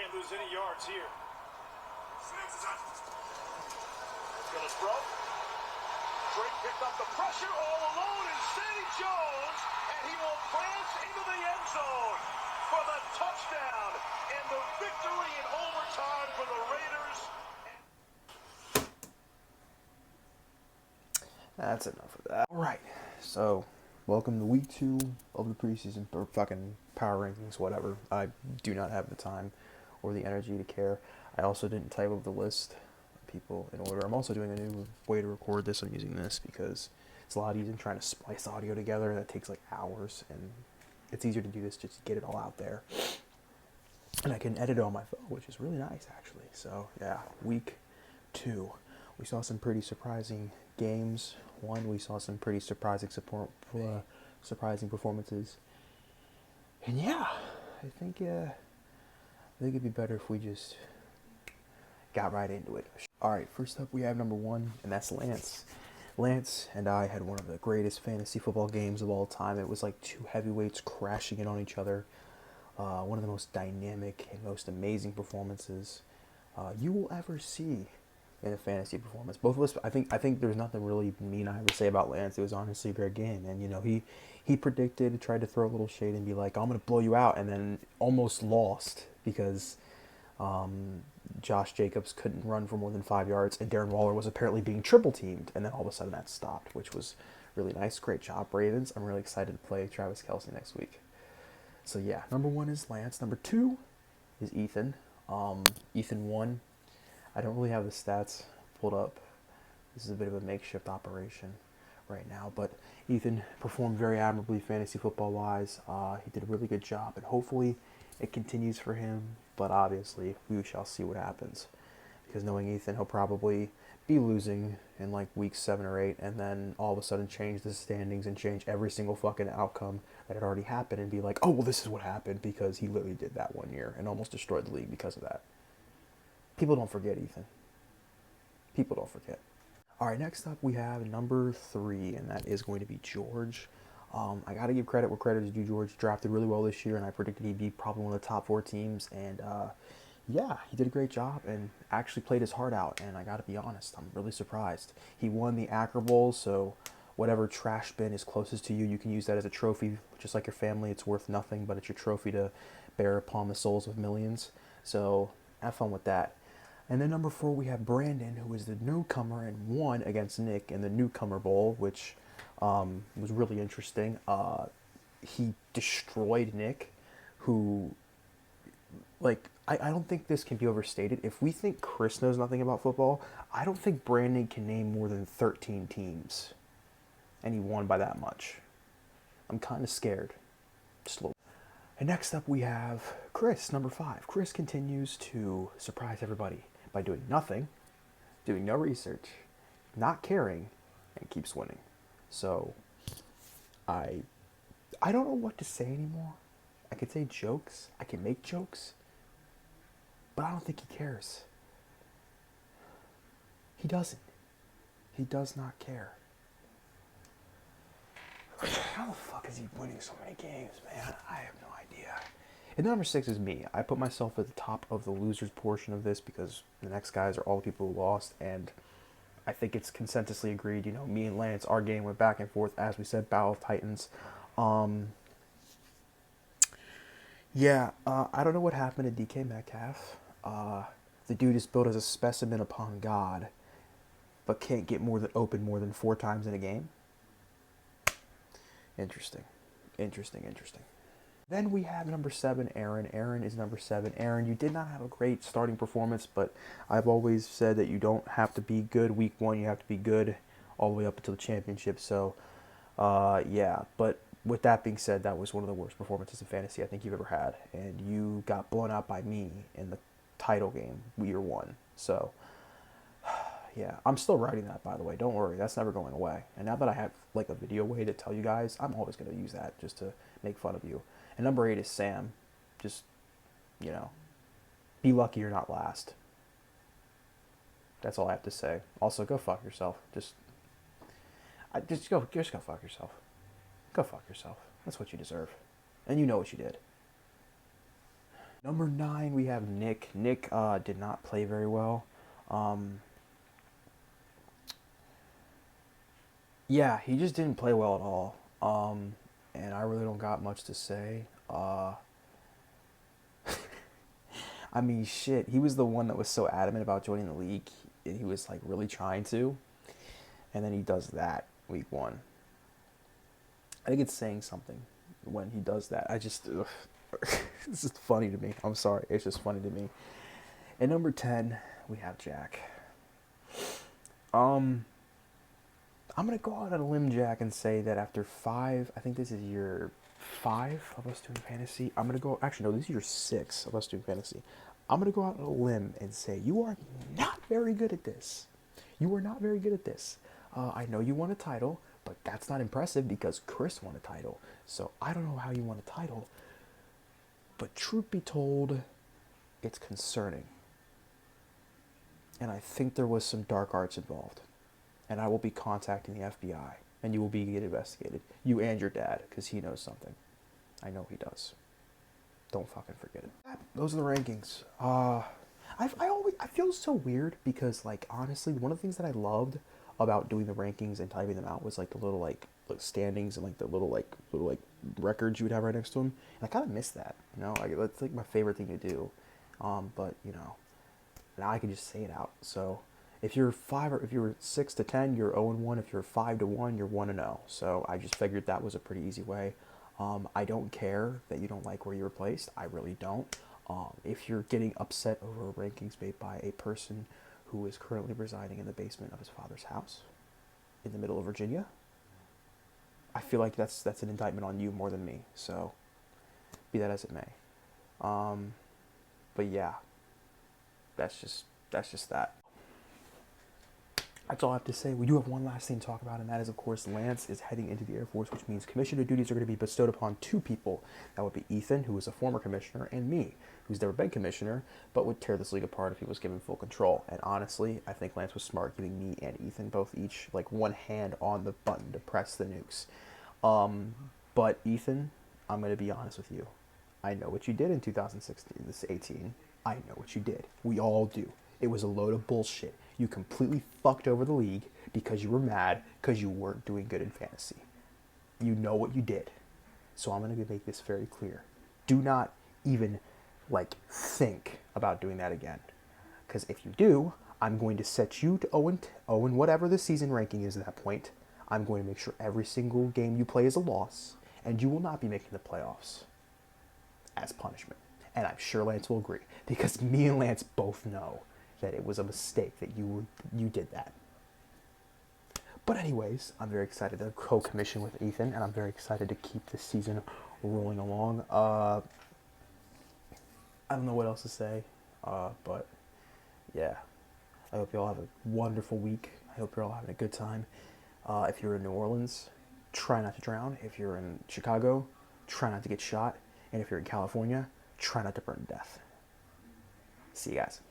can't lose any yards here. Gonna throw. Drake picked up the pressure all alone, and Zay Jones, and he will prance into the end zone for the touchdown and the victory in overtime for the Raiders. That's enough of that. All right, so welcome to week 2 of the preseason or fucking power rankings, whatever. I do not have the time or the energy to care. I also didn't type up the list of people in order. I'm also doing a new way to record this. I'm using this because it's a lot easier than trying to splice audio together. That takes like hours, and it's easier to do this just to get it all out there. And I can edit it on my phone, which is really nice, actually. So, yeah, week 2. We saw some pretty surprising games. One, we saw some pretty surprising performances. And yeah, I think it'd be better if we just got right into it. All right, first up we have number 1, and that's Lance. Lance and I had one of the greatest fantasy football games of all time. It was like two heavyweights crashing in on each other. One of the most dynamic and most amazing performances you will ever see in a fantasy performance. Both of us, I think there's nothing really mean I would say about Lance. It was honestly a great game, and you know he predicted, tried to throw a little shade and be like, I'm gonna blow you out, and then almost lost because Josh Jacobs couldn't run for more than 5 yards, and Darren Waller was apparently being triple teamed, and then all of a sudden that stopped, which was really nice. Great job, Ravens. I'm really excited to play Travis Kelce next week. So yeah, number 1 is Lance. Number 2 is Ethan. Ethan won. I don't really have the stats pulled up. This is a bit of a makeshift operation right now, but Ethan performed very admirably fantasy football-wise. He did a really good job, and hopefully it continues for him, but obviously we shall see what happens. Because knowing Ethan, he'll probably be losing in like week 7 or 8, and then all of a sudden change the standings and change every single fucking outcome that had already happened and be like, oh, well, this is what happened because he literally did that one year and almost destroyed the league because of that. People don't forget, Ethan. People don't forget. All right, next up we have number 3, and that is going to be George. I got to give credit where credit is due. George drafted really well this year, and I predicted he'd be probably one of the top 4 teams. And yeah, he did a great job and actually played his heart out. And I got to be honest, I'm really surprised. He won the Acro Bowl, so whatever trash bin is closest to you, you can use that as a trophy. Just like your family, it's worth nothing, but it's your trophy to bear upon the souls of millions. So have fun with that. And then number 4, we have Brandon, who is the newcomer and won against Nick in the Newcomer Bowl, which was really interesting. He destroyed Nick, who, like, I don't think this can be overstated. If we think Chris knows nothing about football, I don't think Brandon can name more than 13 teams. And he won by that much. I'm kind of scared. Slow. And next up we have Chris, number 5. Chris continues to surprise everybody by doing nothing, doing no research, not caring, and keeps winning. So, I don't know what to say anymore. I could say jokes, I can make jokes, but I don't think he cares. He doesn't. He does not care. How the fuck is he winning so many games, man? I have no idea. And number 6 is me. I put myself at the top of the losers portion of this because the next guys are all the people who lost, and I think it's consensusly agreed. You know, me and Lance, our game went back and forth, as we said, Battle of Titans. I don't know what happened to DK Metcalf. The dude is built as a specimen upon God, but can't get open more than 4 times in a game. Interesting. Then we have number 7, Aaron. Aaron is number 7. Aaron, you did not have a great starting performance, but I've always said that you don't have to be good week 1. You have to be good all the way up until the championship. So, yeah. But with that being said, that was one of the worst performances in fantasy I think you've ever had. And you got blown out by me in the title game, year 1. So, yeah. I'm still writing that, by the way. Don't worry. That's never going away. And now that I have like a video way to tell you guys, I'm always going to use that just to make fun of you. And number 8 is Sam. Just, you know, be lucky you're not last. That's all I have to say. Also, go fuck yourself. Just go fuck yourself. Go fuck yourself. That's what you deserve. And you know what you did. Number 9, we have Nick. Nick did not play very well. Yeah, he just didn't play well at all. And I really don't got much to say. I mean, shit, he was the one that was so adamant about joining the league. He was like really trying to, and then he does that week 1. I think it's saying something when he does that. It's just funny to me. I'm sorry, it's just funny to me. At number 10, we have Jack. I'm gonna go out on a limb, Jack, and say that after 5, I think this is year 5 of us doing fantasy. I'm gonna go. Actually, no, this is year 6 of us doing fantasy. I'm gonna go out on a limb and say you are not very good at this. You are not very good at this. I know you won a title, but that's not impressive because Chris won a title. So I don't know how you won a title. But truth be told, it's concerning. And I think there was some dark arts involved. And I will be contacting the FBI, and you will be getting investigated. You and your dad, because he knows something. I know he does. Don't fucking forget it. Those are the rankings. I feel so weird because, like, honestly, one of the things that I loved about doing the rankings and typing them out was like the little like standings and like the little records you would have right next to them. And I kind of miss that. You know, like that's like my favorite thing to do. But you know, now I can just say it out. So. If you're 5 or if you're 6 to 10, you're 0-1. If you're 5 to 1, you're 1-0. So I just figured that was a pretty easy way. I don't care that you don't like where you were placed. I really don't. If you're getting upset over rankings made by a person who is currently residing in the basement of his father's house in the middle of Virginia, I feel like that's an indictment on you more than me. So be that as it may. But yeah, that's just that. That's all I have to say. We do have one last thing to talk about, and that is, of course, Lance is heading into the Air Force, which means commissioner duties are going to be bestowed upon 2 people. That would be Ethan, who is a former commissioner, and me, who's never been commissioner, but would tear this league apart if he was given full control. And honestly, I think Lance was smart giving me and Ethan both each, like, one hand on the button to press the nukes. But Ethan, I'm going to be honest with you. I know what you did in 2016, this 18. I know what you did. We all do. It was a load of bullshit. You completely fucked over the league because you were mad because you weren't doing good in fantasy. You know what you did. So I'm going to make this very clear. Do not even, think about doing that again. Because if you do, I'm going to set you to 0 whatever the season ranking is at that point. I'm going to make sure every single game you play is a loss, and you will not be making the playoffs as punishment. And I'm sure Lance will agree, because me and Lance both know that it was a mistake that you did that. But anyways, I'm very excited to co-commission with Ethan, and I'm very excited to keep this season rolling along. I don't know what else to say, but yeah. I hope you all have a wonderful week. I hope you're all having a good time. If you're in New Orleans, try not to drown. If you're in Chicago, try not to get shot. And if you're in California, try not to burn to death. See you guys.